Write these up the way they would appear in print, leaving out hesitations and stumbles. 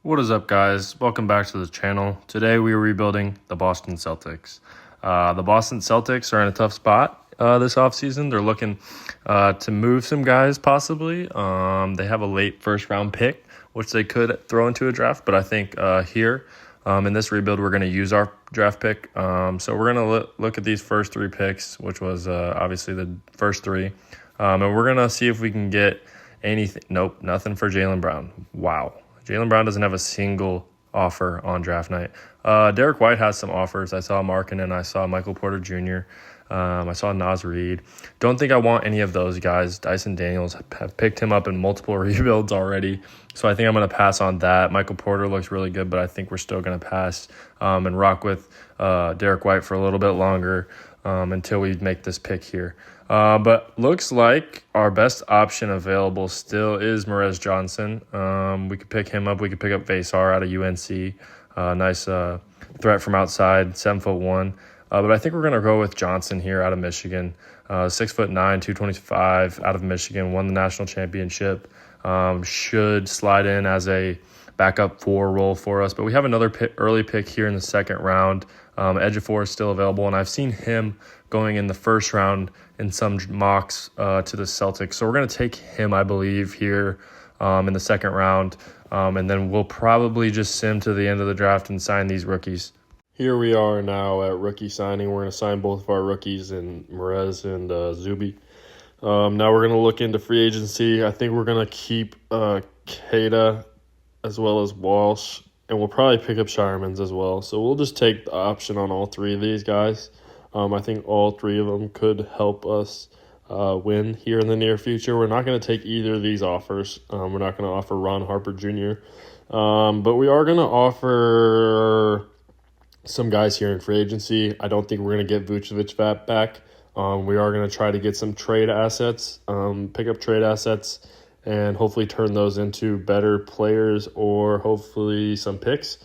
What is up, guys? Welcome back to the channel. Today we are rebuilding the Boston Celtics. The Boston Celtics are in a tough spot this offseason. They're looking to move some guys possibly. They have a late first-round pick, which they could throw into a draft, but I think here in this rebuild we're going to use our draft pick. So we're going to look at these first three picks, which was obviously the first three, and we're going to see if we can get anything. Nope, nothing for Jaylen Brown. Wow. Jaylen Brown doesn't have a single offer on draft night. Derek White has some offers. I saw Markkanen, I saw Michael Porter Jr., I saw Naz Reid. Don't think I want any of those guys. Dyson Daniels have picked him up in multiple rebuilds already, so I think I'm going to pass on that. Michael Porter looks really good, but I think we're still going to pass and rock with Derek White for a little bit longer until we make this pick here. But looks like our best option available still is Merez Johnson. We could pick him up. We could pick up Vasar out of UNC. Nice threat from outside, 7'1". But I think we're going to go with Johnson here out of Michigan. 6'9", 225 out of Michigan, won the national championship. Should slide in as a backup 4 role for us. But we have another early pick here in the second round. Ejiofor is still available, and I've seen him going in the first round in some mocks to the Celtics. So we're going to take him, I believe, here in the second round, and then we'll probably just sim to the end of the draft and sign these rookies. Here we are now at rookie signing. We're going to sign both of our rookies in Merez and Zuby. Now we're going to look into free agency. I think we're going to keep Keita as well as Walsh, and we'll probably pick up Shiremans as well. So we'll just take the option on all three of these guys. I think all three of them could help us win here in the near future. We're not going to take either of these offers. We're not going to offer Ron Harper Jr., but we are going to offer some guys here in free agency. I don't think we're going to get Vucevic back. We are going to try to get some trade assets, pick up trade assets, and hopefully turn those into better players or hopefully some picks.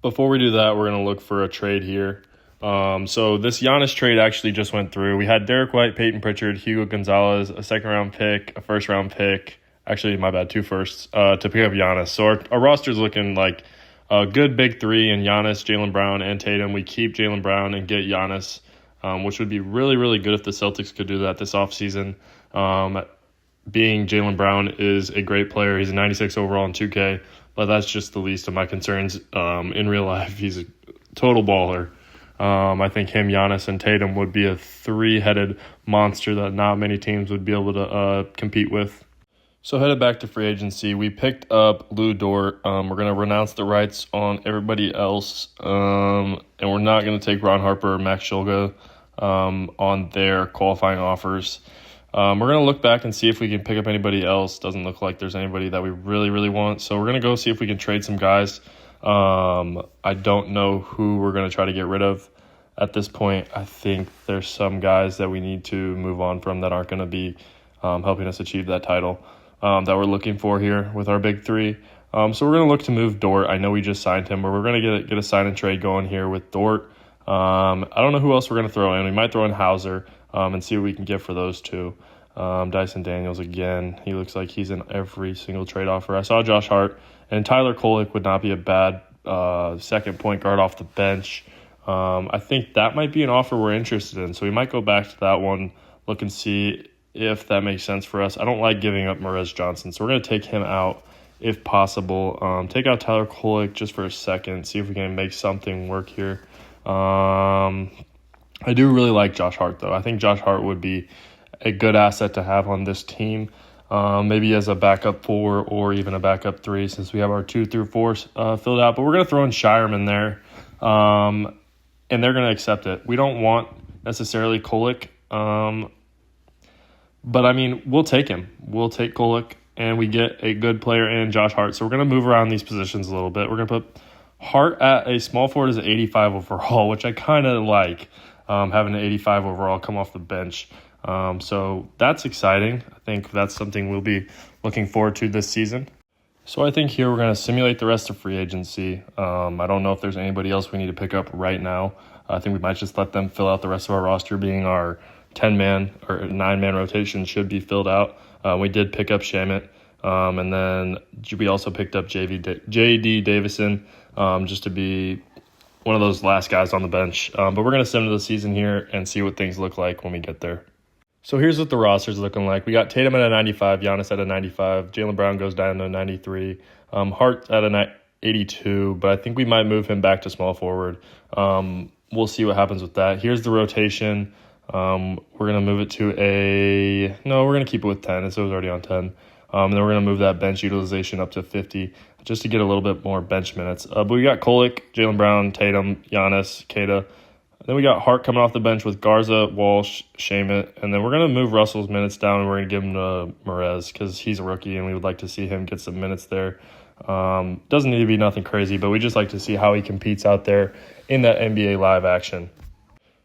Before we do that, we're going to look for a trade here. So this Giannis trade actually just went through. We had Derek White, Peyton Pritchard, Hugo Gonzalez, a second-round pick, a first-round pick. Actually, my bad, 2 firsts to pick up Giannis. So our roster's looking like a good big three in Giannis, Jaylen Brown, and Tatum. We keep Jaylen Brown and get Giannis, which would be really, really good if the Celtics could do that this offseason. Being Jaylen Brown is a great player. He's a 96 overall in 2K, but that's just the least of my concerns. In real life, he's a total baller. I think him, Giannis, and Tatum would be a 3-headed monster that not many teams would be able to compete with. So headed back to free agency, we picked up Lou Dort. We're going to renounce the rights on everybody else, and we're not going to take Ron Harper or Max Shulga on their qualifying offers. We're going to look back and see if we can pick up anybody else. Doesn't look like there's anybody that we really, really want. So we're going to go see if we can trade some guys. I don't know who we're going to try to get rid of at this point. I think there's some guys that we need to move on from that aren't going to be helping us achieve that title that we're looking for here with our big three. So we're going to look to move Dort. I know we just signed him, but we're going to get a sign and trade going here with Dort. I don't know who else we're going to throw in. We might throw in Hauser and see what we can get for those two. Dyson Daniels again. He looks like he's in every single trade offer. I saw Josh Hart, and Tyler Kolek would not be a bad second point guard off the bench. I think that might be an offer we're interested in, so we might go back to that one, look and see if that makes sense for us. I don't like giving up Merez Johnson, so we're going to take him out if possible. Take out Tyler Kolek just for a second, see if we can make something work here. I do really like Josh Hart, though. I think Josh Hart would be a good asset to have on this team, maybe as a backup 4 or even a backup 3 since we have our 2 through 4s filled out. But we're going to throw in Shireman there, and they're going to accept it. We don't want necessarily Kolek, but, I mean, we'll take him. We'll take Kolek, and we get a good player in Josh Hart. So we're going to move around these positions a little bit. We're going to put Hart at a small forward as an 85 overall, which I kind of like, having an 85 overall come off the bench. So that's exciting. I think that's something we'll be looking forward to this season. So I think here we're going to simulate the rest of free agency. I don't know if there's anybody else we need to pick up right now. I think we might just let them fill out the rest of our roster, being our 10-man or 9-man rotation should be filled out. We did pick up Shamet And then we also picked up J.D. Davison just to be one of those last guys on the bench. But we're going to send to the season here and see what things look like when we get there. So here's what the roster's looking like. We got Tatum at a 95, Giannis at a 95, Jaylen Brown goes down to a 93, Hart at a 82, but I think we might move him back to small forward. We'll see what happens with that. Here's the rotation. We're going to move it to we're going to keep it with 10. It was already on 10. And then we're going to move that bench utilization up to 50 just to get a little bit more bench minutes. But we got Kolek, Jaylen Brown, Tatum, Giannis, Kata. Then we got Hart coming off the bench with Garza, Walsh, Shamet. And then we're going to move Russell's minutes down and we're going to give him to Merez because he's a rookie and we would like to see him get some minutes there. Doesn't need to be nothing crazy, but we just like to see how he competes out there in that NBA live action.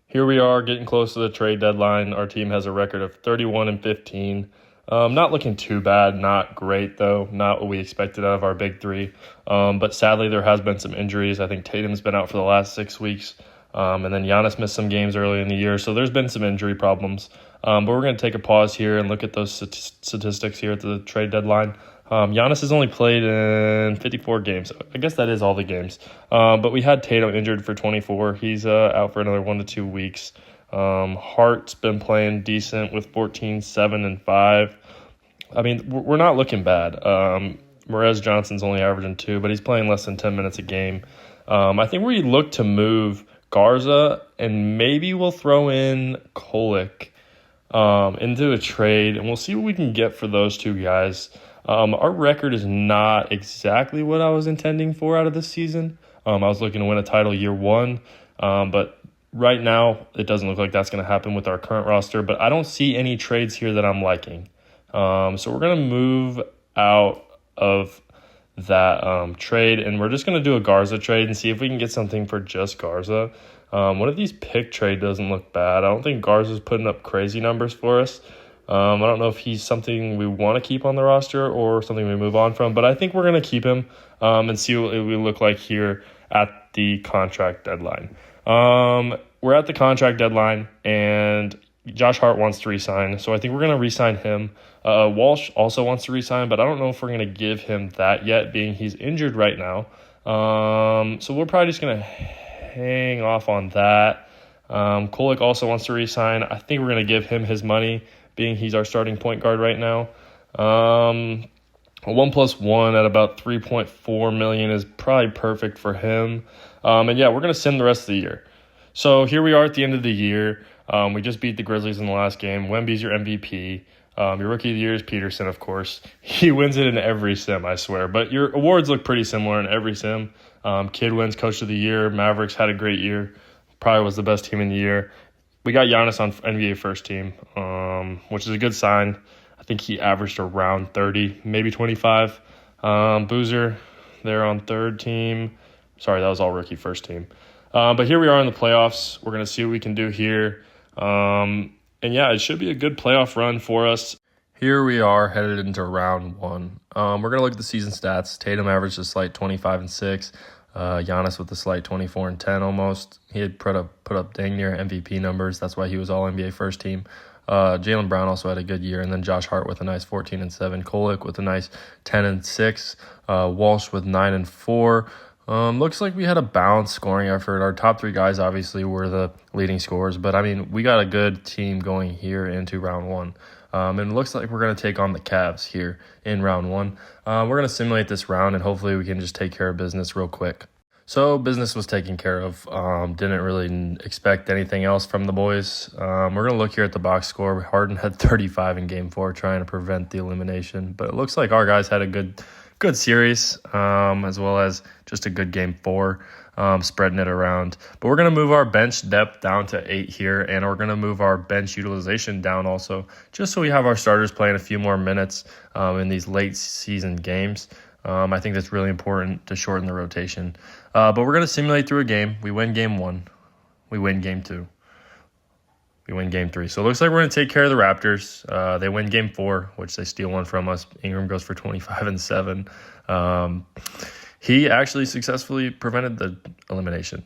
Here we are getting close to the trade deadline. Our team has a record of 31-15. Not looking too bad, not great though, not what we expected out of our big three. But sadly, there has been some injuries. I think Tatum's been out for the last 6 weeks. And then Giannis missed some games early in the year, so there's been some injury problems. But we're going to take a pause here and look at those statistics here at the trade deadline. Giannis has only played in 54 games. I guess that is all the games. But we had Tatum injured for 24. He's out for another 1 to 2 weeks. Hart's been playing decent with 14, 7, and 5. I mean, we're not looking bad. Merez Johnson's only averaging 2, but he's playing less than 10 minutes a game. I think we look to move Garza, and maybe we'll throw in Kolek into a trade, and we'll see what we can get for those two guys. Our record is not exactly what I was intending for out of this season. I was looking to win a title year one, but right now it doesn't look like that's going to happen with our current roster. But I don't see any trades here that I'm liking. So we're going to move out of that trade, and we're just going to do a Garza trade and see if we can get something for just Garza. One of these pick trade doesn't look bad. I don't think Garza's putting up crazy numbers for us. I don't know if he's something we want to keep on the roster or something we move on from, but I think we're going to keep him and see what we look like here at the contract deadline. We're at the contract deadline, and Josh Hart wants to resign, so I think we're going to resign him. Walsh also wants to resign, but I don't know if we're going to give him that yet, being he's injured right now. So we're probably just going to hang off on that. Kolek also wants to resign. I think we're going to give him his money, being he's our starting point guard right now. A 1+1 at about $3.4 million is probably perfect for him. And yeah, we're going to sim the rest of the year. So here we are at the end of the year. We just beat the Grizzlies in the last game. Wemby's your MVP. Your rookie of the year is Peterson, of course. He wins it in every sim, I swear. But your awards look pretty similar in every sim. Kid wins Coach of the Year. Mavericks had a great year. Probably was the best team in the year. We got Giannis on NBA first team, which is a good sign. I think he averaged around 30, maybe 25. Boozer, they're on third team. Sorry, that was all rookie first team. But here we are in the playoffs. We're going to see what we can do here. And yeah, it should be a good playoff run for us. Here we are headed into round one. We're going to look at the season stats. Tatum averaged a slight 25-6. Giannis with a slight 24-10 almost. He had put up dang near MVP numbers. That's why he was all NBA first team. Jaylen Brown also had a good year, and then Josh Hart with a nice 14-7. Kolek with a nice 10-6. Walsh with 9-4. Looks like we had a balanced scoring effort. Our top three guys obviously were the leading scorers, but I mean, we got a good team going here into round one. And it looks like we're going to take on the Cavs here in round one. We're going to simulate this round, and hopefully we can just take care of business real quick. So business was taken care of. Didn't really expect anything else from the boys. We're going to look here at the box score. Harden had 35 in Game 4 trying to prevent the elimination, but it looks like our guys had a good series, as well as just a good Game 4, spreading it around. But we're going to move our bench depth down to 8 here, and we're going to move our bench utilization down also, just so we have our starters playing a few more minutes in these late season games. I think that's really important to shorten the rotation. But we're going to simulate through a game. We win Game 1. We win Game 2. We win Game 3. So it looks like we're going to take care of the Raptors. They win Game 4, which they steal one from us. Ingram goes for 25-7. He actually successfully prevented the elimination.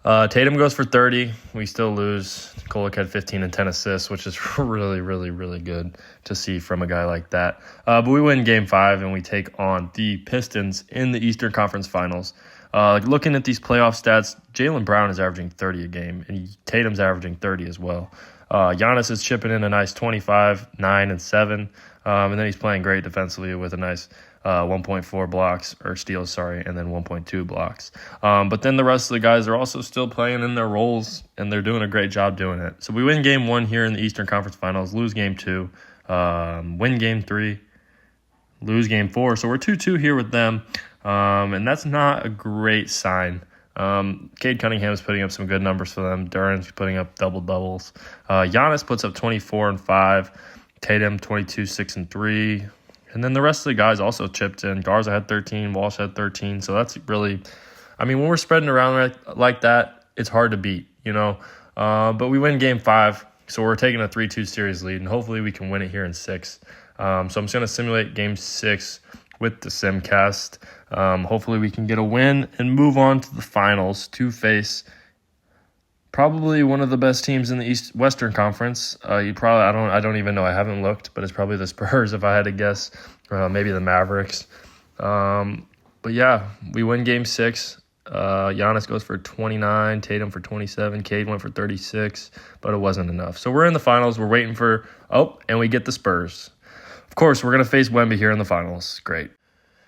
Tatum goes for 30. We still lose. Kolek had 15 and 10 assists, which is really, really, really good to see from a guy like that. But we win Game 5, and we take on the Pistons in the Eastern Conference Finals. Looking at these playoff stats, Jaylen Brown is averaging 30 a game, and Tatum's averaging 30 as well. Giannis is chipping in a nice 25, 9, and 7. And then he's playing great defensively with a nice 1.4 blocks, or steals, and then 1.2 blocks. But then the rest of the guys are also still playing in their roles, and they're doing a great job doing it. So we win Game 1 here in the Eastern Conference Finals, lose Game 2, win Game 3, lose Game 4. So we're 2-2 here with them, and that's not a great sign. Cade Cunningham is putting up some good numbers for them. Duran's putting up double-doubles. Giannis puts up 24 and 5. Tatum 22, 6 and 3. And then the rest of the guys also chipped in. Garza had 13. Walsh had 13. So that's really, when we're spreading around like that, it's hard to beat, But we win Game 5, so we're taking a 3-2 series lead, and hopefully we can win it here in 6. So I'm just going to simulate Game 6 with the Simcast. Hopefully we can get a win and move on to the finals to face probably one of the best teams in the Western Conference. I don't even know. I haven't looked, but it's probably the Spurs if I had to guess. Maybe the Mavericks. But yeah, we win Game 6. Giannis goes for 29, Tatum for 27, Cade went for 36, but it wasn't enough. So we're in the finals. We're waiting for, and we get the Spurs. Of course, we're going to face Wemby here in the finals. Great.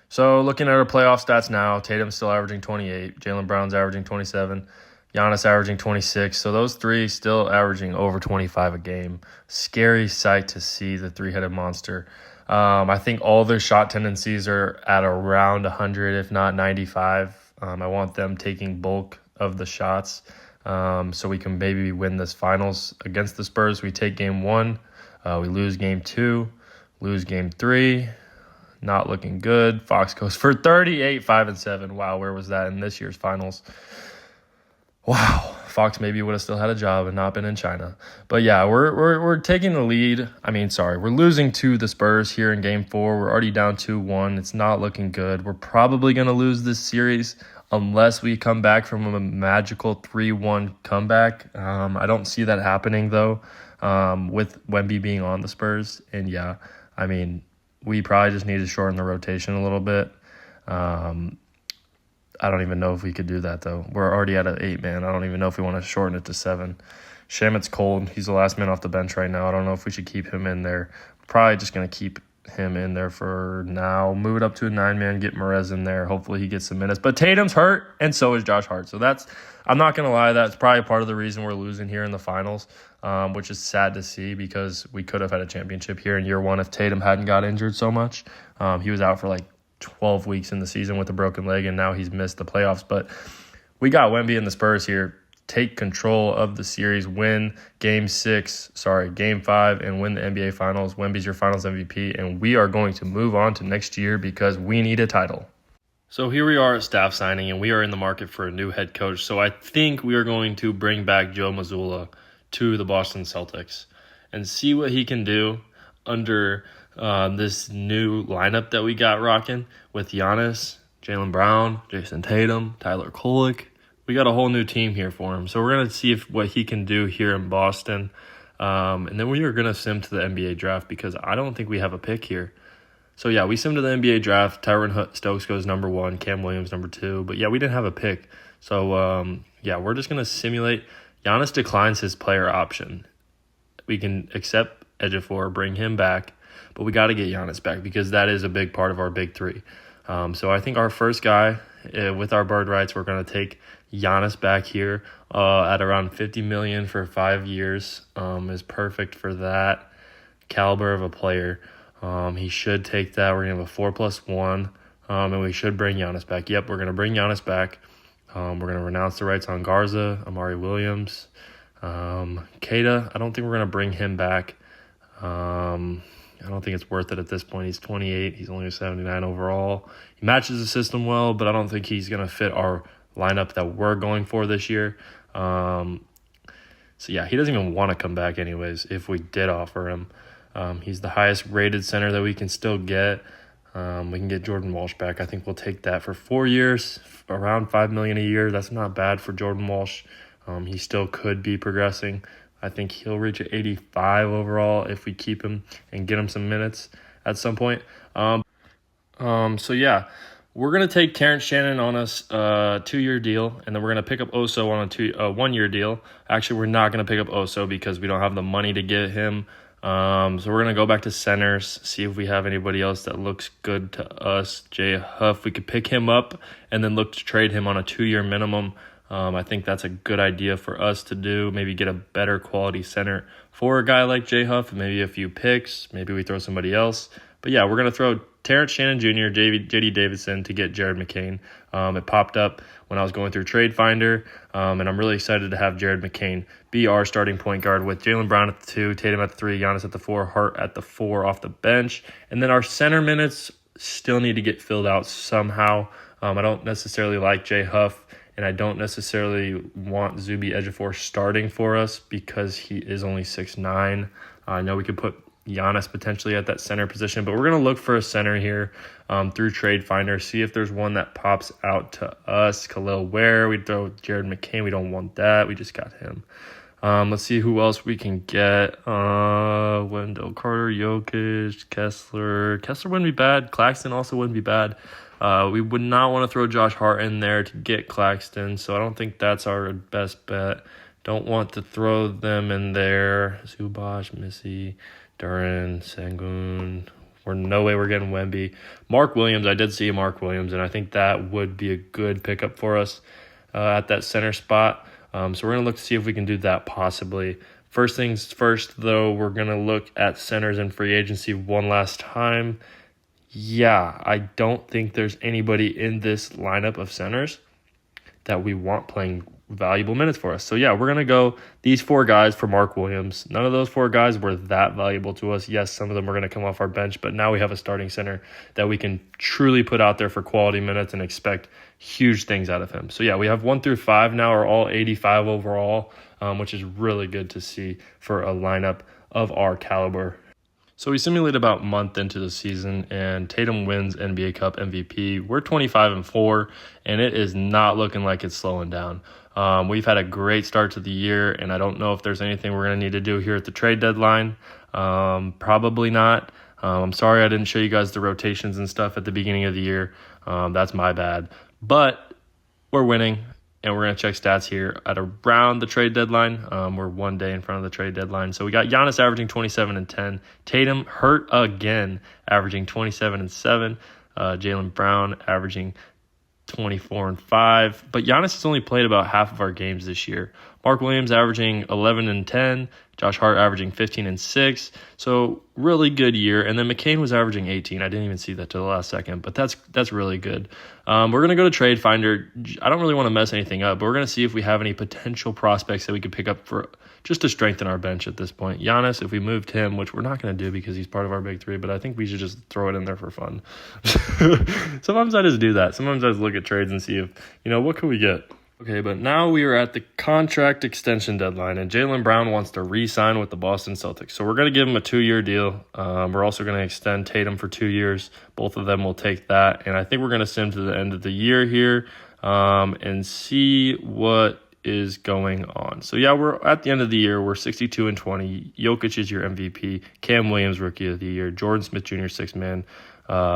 So looking at our playoff stats now, Tatum's still averaging 28, Jaylen Brown's averaging 27, Giannis averaging 26. So those three still averaging over 25 a game. Scary sight to see the three-headed monster. I think all their shot tendencies are at around 100, if not 95. I want them taking bulk of the shots so we can maybe win this finals against the Spurs. We take Game 1. We lose Game 2. Lose Game 3. Not looking good. Fox goes for 38, 5 and 7. Wow, where was that in this year's finals? Wow, Fox maybe would have still had a job and not been in China. But yeah, we're taking the lead. We're losing to the Spurs here in Game 4. We're already down 2-1. It's not looking good. We're probably going to lose this series unless we come back from a magical 3-1 comeback. I don't see that happening, though, with Wemby being on the Spurs. And yeah, we probably just need to shorten the rotation a little bit. I don't even know if we could do that, though. We're already at an 8-man. I don't even know if we want to shorten it to 7. Shamit's cold. He's the last man off the bench right now. I don't know if we should keep him in there. Probably just going to keep him in there for now. Move it up to a 9-man, get Merez in there. Hopefully he gets some minutes. But Tatum's hurt, and so is Josh Hart. So I'm not going to lie, that's probably part of the reason we're losing here in the finals, which is sad to see because we could have had a championship here in year 1 if Tatum hadn't got injured so much. He was out for 12 weeks in the season with a broken leg, and now he's missed the playoffs. But we got Wemby and the Spurs here. Take control of the series, win Game 5, and win the NBA Finals. Wemby's your Finals MVP, and we are going to move on to next year because we need a title. So here we are at staff signing, and we are in the market for a new head coach. So I think we are going to bring back Joe Mazzulla to the Boston Celtics and see what he can do under this new lineup that we got rocking with Giannis, Jaylen Brown, Jayson Tatum, Tyler Kolek. We got a whole new team here for him. So we're going to see what he can do here in Boston. And then we are going to sim to the NBA draft because I don't think we have a pick here. So yeah, we sim to the NBA draft. Tyron Stokes goes number 1, Cam Williams number 2. But yeah, we didn't have a pick. So yeah, we're just going to simulate. Giannis declines his player option. We can accept Ejiofor, bring him back. But we got to get Giannis back because that is a big part of our big three. So I think our first guy with our bird rights, we're going to take Giannis back here at around $50 million for 5 years. Is perfect for that caliber of a player. He should take that. We're going to have a 4+1, and we should bring Giannis back. Yep, we're going to bring Giannis back. We're going to renounce the rights on Garza, Amari Williams, Keita. I don't think we're going to bring him back. I don't think it's worth it at this point. He's 28. He's only a 79 overall. He matches the system well, but I don't think he's going to fit our lineup that we're going for this year. So, yeah, he doesn't even want to come back anyways if we did offer him. He's the highest rated center that we can still get. We can get Jordan Walsh back. I think we'll take that for 4 years, around $5 million a year. That's not bad for Jordan Walsh. He still could be progressing. I think he'll reach an 85 overall if we keep him and get him some minutes at some point. So yeah, we're gonna take Terrence Shannon on a 2-year deal, and then we're gonna pick up Oso on a 1-year deal. Actually, we're not gonna pick up Oso because we don't have the money to get him. So we're going to go back to centers, see if we have anybody else that looks good to us. Jay Huff, we could pick him up and then look to trade him on a 2-year minimum. I think that's a good idea for us to do. Maybe get a better quality center for a guy like Jay Huff, maybe a few picks. Maybe we throw somebody else. But yeah, we're going to throw Terrence Shannon Jr., J.D. Davidson to get Jared McCain. It popped up when I was going through Trade Finder, and I'm really excited to have Jared McCain be our starting point guard with Jaylen Brown at the 2, Tatum at the 3, Giannis at the 4, Hart at the 4 off the bench. And then our center minutes still need to get filled out somehow. I don't necessarily like Jay Huff, and I don't necessarily want Zuby Ejiofor starting for us because he is only 6'9". I know we could put Giannis potentially at that center position, but we're going to look for a center here through Trade Finder, see if there's one that pops out to us. Khalil Ware, we'd throw Jared McCain. We don't want that. We just got him. Let's see who else we can get. Wendell Carter, Jokic, Kessler. Kessler wouldn't be bad. Claxton also wouldn't be bad. We would not want to throw Josh Hart in there to get Claxton, so I don't think that's our best bet. Don't want to throw them in there. Zubac, Missy, Duran, Sengun. No way we're getting Wemby. Mark Williams, I did see Mark Williams, and I think that would be a good pickup for us at that center spot. So we're going to look to see if we can do that possibly. First things first, though, we're going to look at centers in free agency one last time. Yeah, I don't think there's anybody in this lineup of centers that we want playing valuable minutes for us. So yeah, we're going to go these 4 guys for Mark Williams. None of those 4 guys were that valuable to us. Yes, some of them are going to come off our bench, but now we have a starting center that we can truly put out there for quality minutes and expect huge things out of him. So yeah, we have 1 through 5 now are all 85 overall, which is really good to see for a lineup of our caliber. So we simulate about a month into the season, and Tatum wins NBA Cup MVP. We're 25-4, and it is not looking like it's slowing down. We've had a great start to the year, and I don't know if there's anything we're going to need to do here at the trade deadline. Probably not. I'm sorry I didn't show you guys the rotations and stuff at the beginning of the year. That's my bad. But we're winning, and we're going to check stats here at around the trade deadline. We're 1 day in front of the trade deadline. So we got Giannis averaging 27 and 10. Tatum hurt again, averaging 27 and 7. Jaylen Brown averaging 24 and 5. But Giannis has only played about half of our games this year. Mark Williams averaging 11 and 10. Josh Hart averaging 15 and 6. So really good year. And then McCain was averaging 18. I didn't even see that till the last second, but that's really good. We're going to go to Trade Finder. I don't really want to mess anything up, but we're going to see if we have any potential prospects that we could pick up for just to strengthen our bench at this point. Giannis, if we moved him, which we're not going to do because he's part of our big 3, but I think we should just throw it in there for fun. Sometimes I just do that. Sometimes I just look at trades and see if, what can we get? Okay, but now we are at the contract extension deadline, and Jaylen Brown wants to re-sign with the Boston Celtics. So we're going to give him a 2-year deal. We're also going to extend Tatum for 2 years. Both of them will take that, and I think we're going to send him to the end of the year here and see what is going on. So yeah, we're at the end of the year. We're 62 and 20. Jokic is your MVP. Cam Williams, Rookie of the Year. Jordan Smith Jr., 6th man.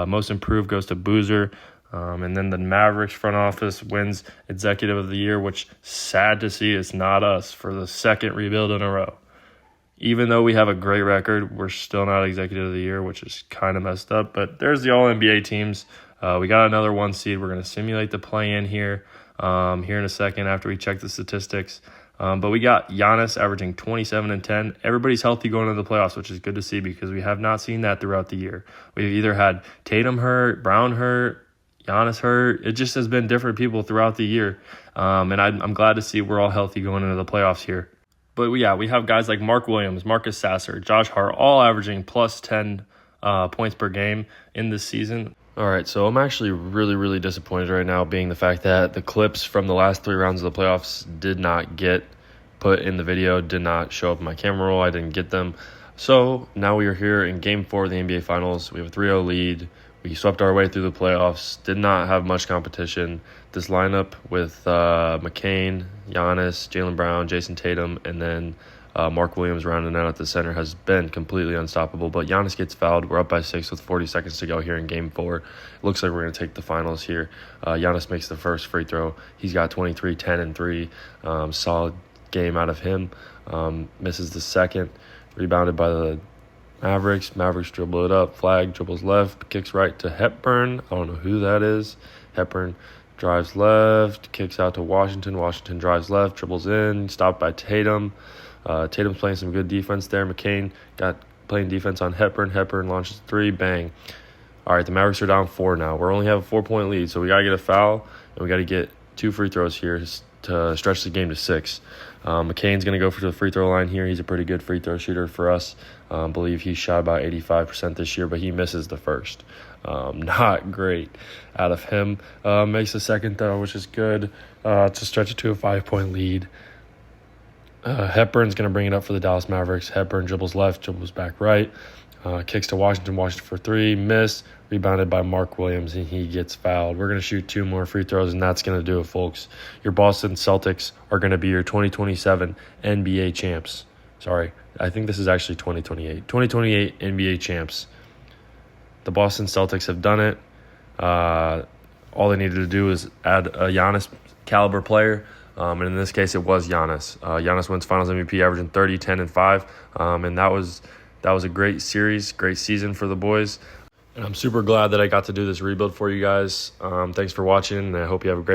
Most improved goes to Boozer. And then the Mavericks front office wins Executive of the Year, which sad to see it's not us for the 2nd rebuild in a row. Even though we have a great record, we're still not Executive of the Year, which is kind of messed up. But there's the All-NBA teams. We got another 1 seed. We're going to simulate the play-in here in a second after we check the statistics. But we got Giannis averaging 27 and 10. Everybody's healthy going into the playoffs, which is good to see because we have not seen that throughout the year. We've either had Tatum hurt, Brown hurt, Giannis hurt. It just has been different people throughout the year. And I'm glad to see we're all healthy going into the playoffs here. But yeah, we have guys like Mark Williams, Marcus Sasser, Josh Hart, all averaging plus 10 points per game in this season. All right, so I'm actually really, really disappointed right now, being the fact that the clips from the last 3 rounds of the playoffs did not get put in the video, did not show up in my camera roll. I didn't get them. So now we are here in Game 4 of the NBA Finals. We have a 3-0 lead. We swept our way through the playoffs. Did not have much competition. This lineup with McCain, Giannis, Jaylen Brown, Jayson Tatum, and then Mark Williams rounding out at the center has been completely unstoppable. But Giannis gets fouled. We're up by 6 with 40 seconds to go here in Game 4. It looks like we're going to take the finals here. Giannis makes the first free throw. He's got 23, 10, and 3. Solid game out of him. Misses the second. Rebounded by the Mavericks. Mavericks dribble it up. Flag dribbles left. Kicks right to Hepburn. I don't know who that is. Hepburn drives left. Kicks out to Washington. Washington drives left. Dribbles in. Stopped by Tatum. Tatum's playing some good defense there. McCain got playing defense on Hepburn. Hepburn launches 3. Bang. All right, the Mavericks are down 4 now. We only have a 4-point lead, so we got to get a foul, and we got to get 2 free throws here to stretch the game to 6. McCain's going to go for the free throw line here. He's a pretty good free throw shooter for us. I believe he shot about 85% this year, but he misses the first. Not great out of him. Makes the second, though, which is good to stretch it to a 5-point lead. Hepburn's going to bring it up for the Dallas Mavericks. Hepburn dribbles left, dribbles back right. Kicks to Washington. Washington for 3. Miss. Rebounded by Mark Williams, and he gets fouled. We're going to shoot 2 more free throws, and that's going to do it, folks. Your Boston Celtics are going to be your 2027 NBA champs. Sorry, I think this is actually 2028. 2028 NBA champs. The Boston Celtics have done it. All they needed to do is add a Giannis caliber player. And in this case, it was Giannis. Giannis wins Finals MVP, averaging 30, 10, and 5. And that was a great series, great season for the boys. And I'm super glad that I got to do this rebuild for you guys. Thanks for watching, and I hope you have a great